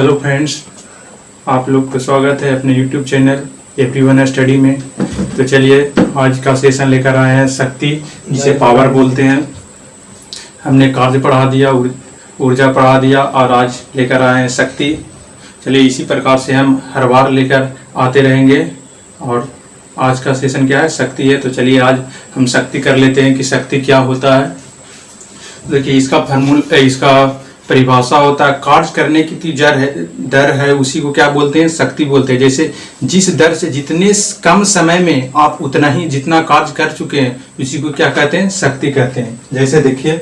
Hello friends, आप लोग को स्वागत है अपने यूट्यूब चैनल एवरीवन स्टडी में। तो चलिए आज का सेशन लेकर आए हैं शक्ति, जिसे पावर बोलते हैं। हमने कार्य पढ़ा दिया, ऊर्जा पढ़ा दिया और आज लेकर आए हैं शक्ति। चलिए इसी प्रकार से हम हर बार लेकर आते रहेंगे। और आज का सेशन क्या है? शक्ति है। तो चलिए आज हम शक्ति कर लेते हैं कि शक्ति क्या होता है। देखिए इसका परिभाषा होता है, कार्य करने की दर है उसी को क्या बोलते हैं? शक्ति बोलते हैं। जैसे जिस दर से जितने कम समय में आप उतना ही जितना कार्य कर चुके हैं उसी को क्या कहते हैं? शक्ति कहते हैं। जैसे देखिए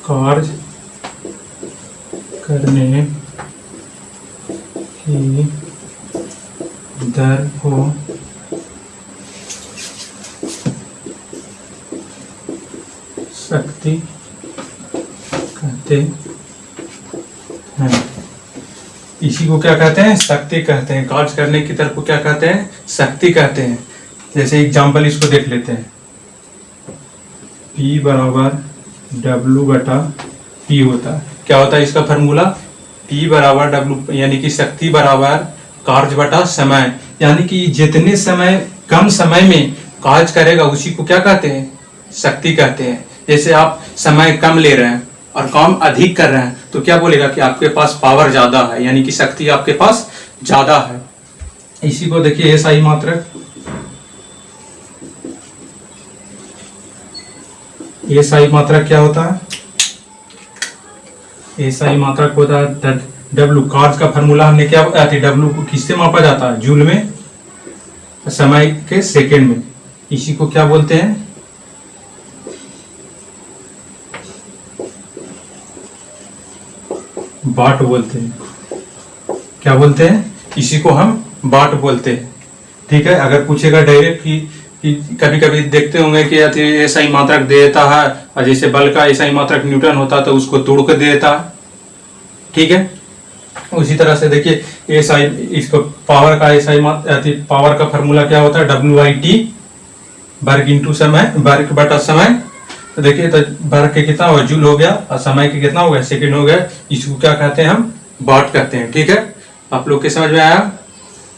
कार्य करने की दर को शक्ति कहते हैं। इसी को क्या कहते हैं? शक्ति कहते हैं। कार्य करने की तरफ को क्या कहते हैं? शक्ति कहते हैं। जैसे एग्जांपल इसको देख लेते हैं। P बराबर W बटा P होता है। क्या होता है इसका फॉर्मूला? P बराबर W, यानी कि शक्ति बराबर कार्य बटा समय। यानी कि जितने समय कम समय में कार्य करेगा उसी को क्या कहते हैं? शक्ति कहते हैं। जैसे आप समय कम ले रहे हैं और काम अधिक कर रहे हैं तो क्या बोलेगा कि आपके पास पावर ज्यादा है, यानी कि शक्ति आपके पास ज्यादा है। इसी को देखिए SI मात्रक। SI मात्रक क्या होता है? SI मात्रक होता है W। कार्य का फॉर्मूला हमने क्या बताया था? W को किससे मापा जाता है? जूल में, समय के सेकंड में। इसी को क्या बोलते हैं? वाट बोलते हैं। क्या बोलते हैं? इसी को हम वाट बोलते हैं। ठीक है। अगर पूछेगा डायरेक्ट कि कभी कभी देखते होंगे कि SI मात्रक दे देता है, और जैसे बल का SI मात्रक न्यूटन होता तो उसको तोड़ कर दे देता है। ठीक है। उसी तरह से देखिए SI, इसको पावर का पावर का फॉर्मूला क्या होता है? WIT वर्ग इंटू समय, वर्ग बटा समय। तो देखिए तो वर्ग के कितना हुआ? जूल हो गया, और समय के कितना हो गया? सेकंड हो गया। इसको क्या कहते हैं? हम वाट कहते हैं। ठीक है। आप लोग के समझ में आया?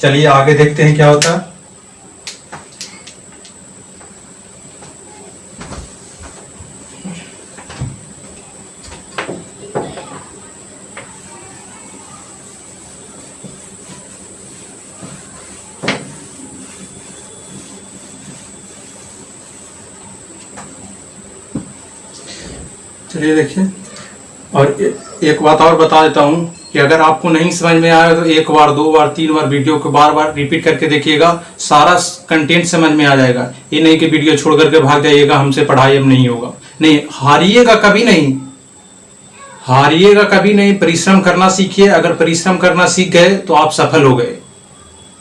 चलिए आगे देखते हैं क्या होता है। चलिए देखिए, और एक बात और बता देता हूं कि अगर आपको नहीं समझ में आया तो एक बार, दो बार, तीन बार वीडियो को बार बार रिपीट करके देखिएगा, सारा कंटेंट समझ में आ जाएगा। ये नहीं कि वीडियो छोड़ करके भाग जाइएगा, हमसे पढ़ाई अब नहीं होगा। नहीं, हारिएगा कभी नहीं, हारिएगा कभी नहीं। परिश्रम करना सीखिए। अगर परिश्रम करना सीख गए तो आप सफल हो गए।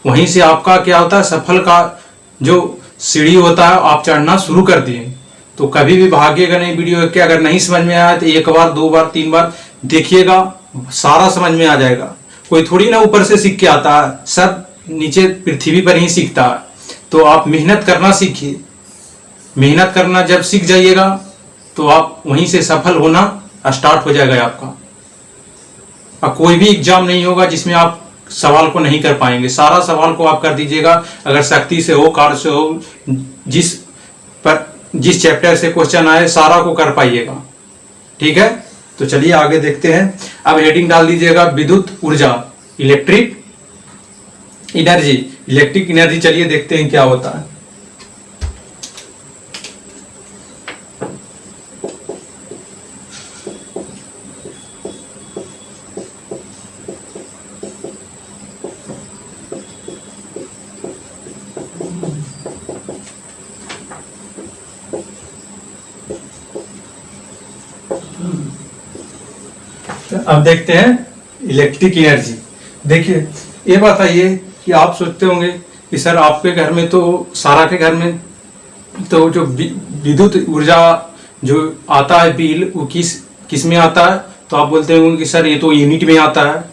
वहीं से आपका क्या होता है? सफल का जो सीढ़ी होता है आप चढ़ना शुरू कर दिए। तो कभी भी भागिएगा नहीं वीडियो के। अगर नहीं समझ में आया तो एक बार, दो बार, तीन बार देखिएगा, सारा समझ में आ जाएगा। कोई थोड़ी ना ऊपर से सीख के आता है, सब नीचे पृथ्वी पर ही सीखता है। तो आप मेहनत करना सीखिए। मेहनत करना जब सीख जाइएगा तो आप वहीं से सफल होना स्टार्ट हो जाएगा आपका। और कोई भी एग्जाम नहीं होगा जिसमें आप सवाल को नहीं कर पाएंगे। सारा सवाल को आप कर दीजिएगा। अगर शक्ति से हो, कार्य से हो, जिस चैप्टर से क्वेश्चन आए सारा को कर पाइएगा। ठीक है। तो चलिए आगे देखते हैं। अब हेडिंग डाल दीजिएगा विद्युत ऊर्जा, इलेक्ट्रिक एनर्जी। इलेक्ट्रिक एनर्जी चलिए देखते हैं क्या होता है। अब देखते हैं इलेक्ट्रिक एनर्जी। देखिए ये बताइए कि आप सोचते होंगे कि सर आपके घर में तो, सारा के घर में तो जो विद्युत ऊर्जा जो आता है बिल, वो किस में आता है? तो आप बोलते होंगे कि सर ये तो यूनिट में आता है।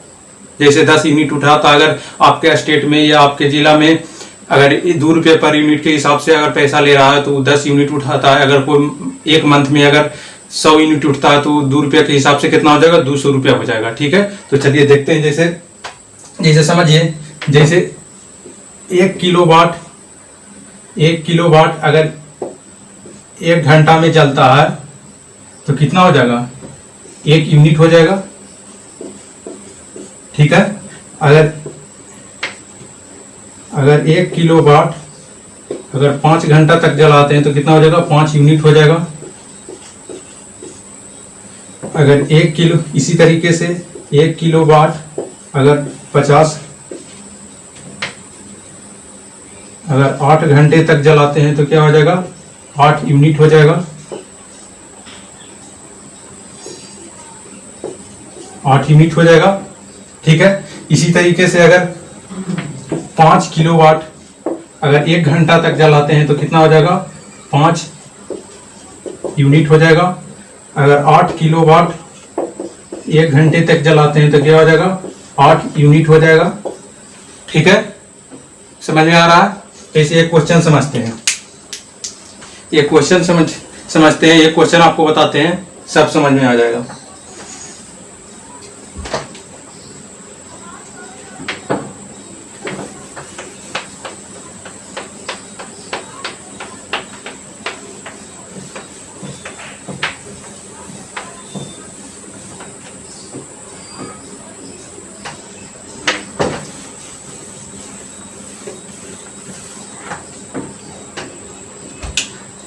जैसे 10 यूनिट उठाता, अगर आपके स्टेट में या आपके जिला में अगर 2 रुपये पर यूनिट के हिसाब से अगर पैसा ले रहा है तो 10 यूनिट उठाता है। अगर कोई एक मंथ में अगर 100 यूनिट उठता है तो 2 रुपये के हिसाब से कितना हो जाएगा, 200 रुपया हो जाएगा। ठीक है, तो चलिए देखते हैं। जैसे समझिए, जैसे 1 किलोवाट अगर 1 घंटा में चलता है तो कितना हो जाएगा, 1 यूनिट हो जाएगा। ठीक है, अगर 1 किलोवाट अगर 5 घंटा तक जलाते हैं तो कितना हो जाएगा, 5 यूनिट हो जाएगा। अगर 1 किलो, इसी तरीके से 1 किलोवाट अगर 8 घंटे तक जलाते हैं तो क्या हो जाएगा, 8 यूनिट हो जाएगा। 8 यूनिट हो जाएगा। ठीक है, इसी तरीके से अगर 5 किलोवाट अगर 1 घंटा तक जलाते हैं तो कितना हो जाएगा, 5 यूनिट हो जाएगा। अगर 8 किलोवाट 1 घंटे तक जलाते हैं तो क्या हो जाएगा, 8 यूनिट हो जाएगा। ठीक है, समझ में आ रहा है? ऐसे एक क्वेश्चन समझते हैं, एक क्वेश्चन समझते हैं, एक क्वेश्चन आपको बताते हैं, सब समझ में आ जाएगा।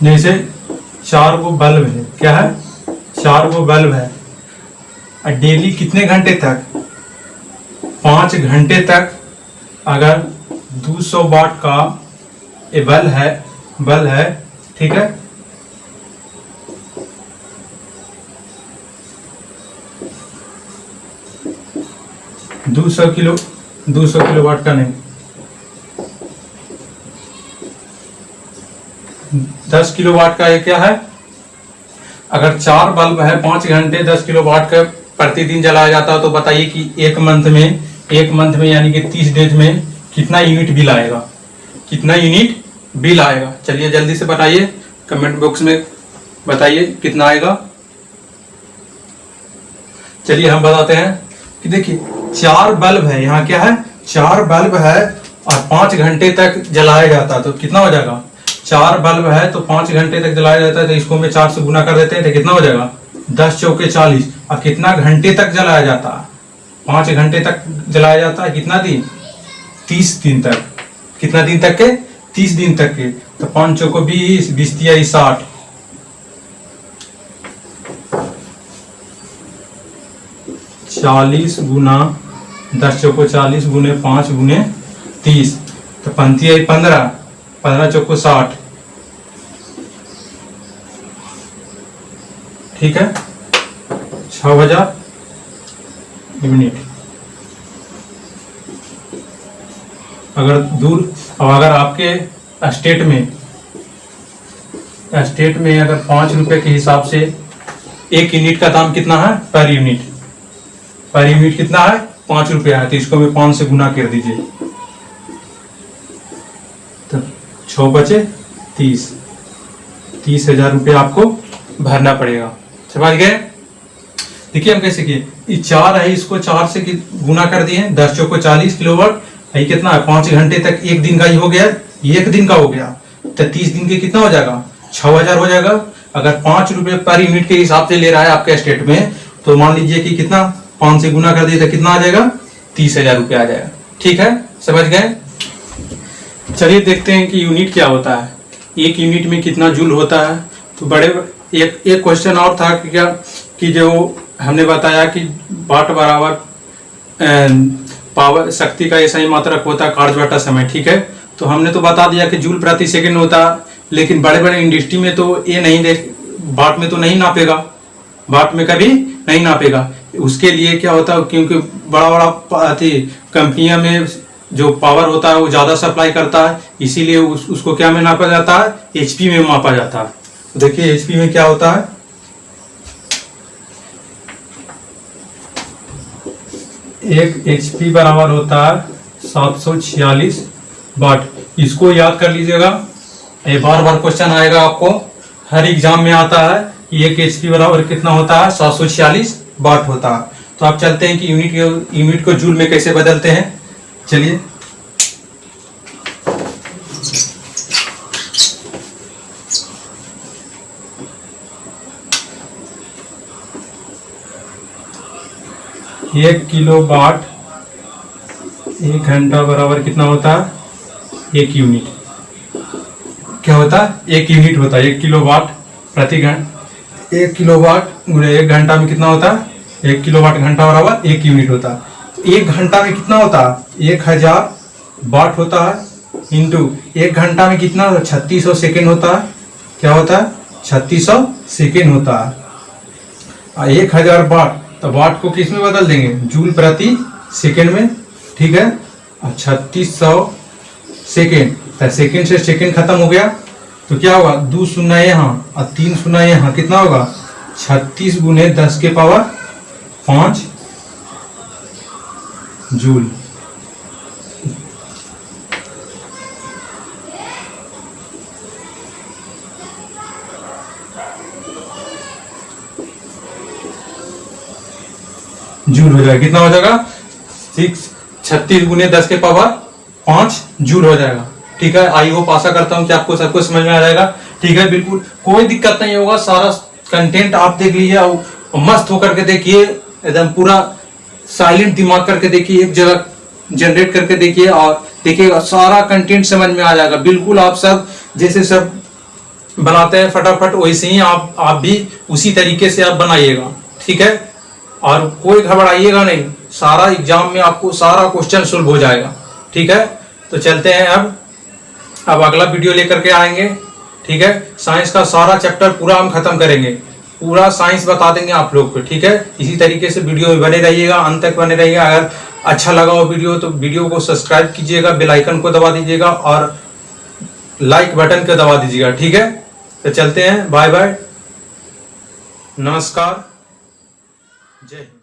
जैसे 4 गो बल्ब है, क्या है, 4 गो बल्ब है, और डेली कितने घंटे तक, 5 घंटे तक अगर 200 वाट का ये बल्ब है। ठीक है, दो सौ किलो वाट का नहीं, 10 किलो वाट का ये क्या है, अगर 4 बल्ब है 5 घंटे 10 किलो वाट का प्रतिदिन जलाया जाता है तो बताइए कि एक मंथ में यानी कि 30 डेज में कितना यूनिट बिल आएगा, कितना यूनिट बिल आएगा। चलिए जल्दी से बताइए, कमेंट बॉक्स में बताइए कितना आएगा। चलिए हम बताते हैं कि देखिए 4 बल्ब है, यहाँ क्या है, 4 बल्ब है और 5 घंटे तक जलाया जाता है तो कितना हो जाएगा, 4 बल्ब है तो 5 घंटे तक जलाया जाता है तो इसको में 4 से गुना कर देते हैं तो कितना हो जाएगा, 10 चौके 40। और कितना घंटे तक जलाया जाता है, 5 घंटे तक जलाया जाता है, कितना दिन, 30 दिन तक। कितना दिन तक के, 30 दिन तक के। तो 5 चौको 20, 20 तिया 60, 40 गुना 10 चौको 40 गुने 5 गुने 30, तो 5 15, 15 चौको 60। ठीक है, 6000 यूनिट। अगर आपके स्टेट में अगर 5 रुपए के हिसाब से 1 यूनिट का दाम कितना है, पर यूनिट कितना है, 5 रुपया है, तो इसको मैं 5 से गुना कर दीजिए तो 6 बचे 30,000 रुपये आपको भरना पड़ेगा। समझ गए? देखिए हम कैसे किए, ये 4 है, इसको 4 से गुना कर दिए, 10 चौको 40 किलोवाट, ये कितना है, 5 घंटे तक 1 दिन का ही हो गया, 1 दिन का हो गया, तो 30 दिन के कितना हो जाएगा, 6000 हो जाएगा। अगर 5 रुपए पर यूनिट के हिसाब से ले रहा है आपके स्टेट में, तो मान लीजिए कि कितना, 5 से गुना कर दिए तो कितना आ जाएगा, 30,000 रुपये आ जाएगा। ठीक है, समझ गए? चलिए देखते हैं कि यूनिट क्या होता है, 1 यूनिट में कितना जूल होता है। तो एक क्वेश्चन और था कि क्या, कि जो हमने बताया कि वाट बराबर पावर शक्ति का ऐसा ही मात्रक होता है कार्य बटा समय। ठीक है, तो हमने तो बता दिया कि जूल प्रति सेकंड होता है, लेकिन बड़े बड़े इंडस्ट्री में तो ये नहीं वाट में तो नहीं नापेगा, वाट में कभी नहीं नापेगा। उसके लिए क्या होता है, क्योंकि बड़ा बड़ा कंपनियां में जो पावर होता है वो ज़्यादा सप्लाई करता है, इसीलिए उसको क्या में नापा जाता है, एचपी में मापा जाता है। तो देखिए एचपी में क्या होता है, एक एचपी बराबर होता है 746 वाट। इसको याद कर लीजिएगा, ये बार बार क्वेश्चन आएगा आपको, हर एग्जाम में आता है कि 1 HP बराबर कितना होता है, 746 वाट होता है। तो आप चलते हैं कि यूनिट को जूल में कैसे बदलते हैं। चलिए, एक किलो वाट 1 घंटा बराबर कितना होता है, 1 यूनिट। क्या होता है, 1 यूनिट होता है। 1 किलो वाट प्रति घंटा, 1 किलो वाट गुणे 1 घंटा में कितना होता है, 1 किलो वाट घंटा बराबर 1 यूनिट होता है। 1 घंटा में कितना होता है, 1000 वाट होता है इंटू 1 घंटा में कितना, 3600 सेकेंड होता है। क्या होता है, 3600 सेकेंड होता है। 1000 वाट, तो वाट को किस में बदल देंगे, जूल प्रति सेकेंड में, ठीक है। और 3600 सेकेंड, तो सेकेंड से सेकेंड खत्म हो गया, तो क्या होगा, 2 शून्य यहाँ और 3 शून्य यहाँ, कितना होगा, 36 गुने 10 के पावर 5 जूल। जूल हो जाएगा, कितना हो जाएगा, 36 गुने 10 के पावर 5 जूल हो जाएगा। ठीक है, आई होप आशा करता हूं कि आपको सब कुछ समझ में आ जाएगा। ठीक है, बिल्कुल कोई दिक्कत नहीं होगा, सारा कंटेंट आप देख लीजिए और मस्त होकर के देखिए, एकदम पूरा साइलेंट दिमाग करके देखिए, एक जगह जनरेट करके देखिए और देखिएगा सारा कंटेंट समझ में आ जाएगा। बिल्कुल आप सब जैसे सब बनाते हैं फटाफट, वैसे ही आप भी उसी तरीके से आप बनाइएगा। ठीक है, और कोई घबराइएगा नहीं, सारा एग्जाम में आपको सारा क्वेश्चन सोल्व हो जाएगा। ठीक है, तो चलते हैं अब अगला वीडियो लेकर के आएंगे। ठीक है, साइंस का सारा चैप्टर पूरा हम खत्म करेंगे, पूरा साइंस बता देंगे आप लोग को। ठीक है, इसी तरीके से वीडियो में बने रहिएगा, अंत तक बने रहिएगा। अगर अच्छा लगा हो वीडियो तो वीडियो को सब्सक्राइब कीजिएगा, बेल आइकन को दबा दीजिएगा और लाइक बटन को दबा दीजिएगा। ठीक है, तो चलते हैं, बाय बाय, नमस्कार, जय हिंद।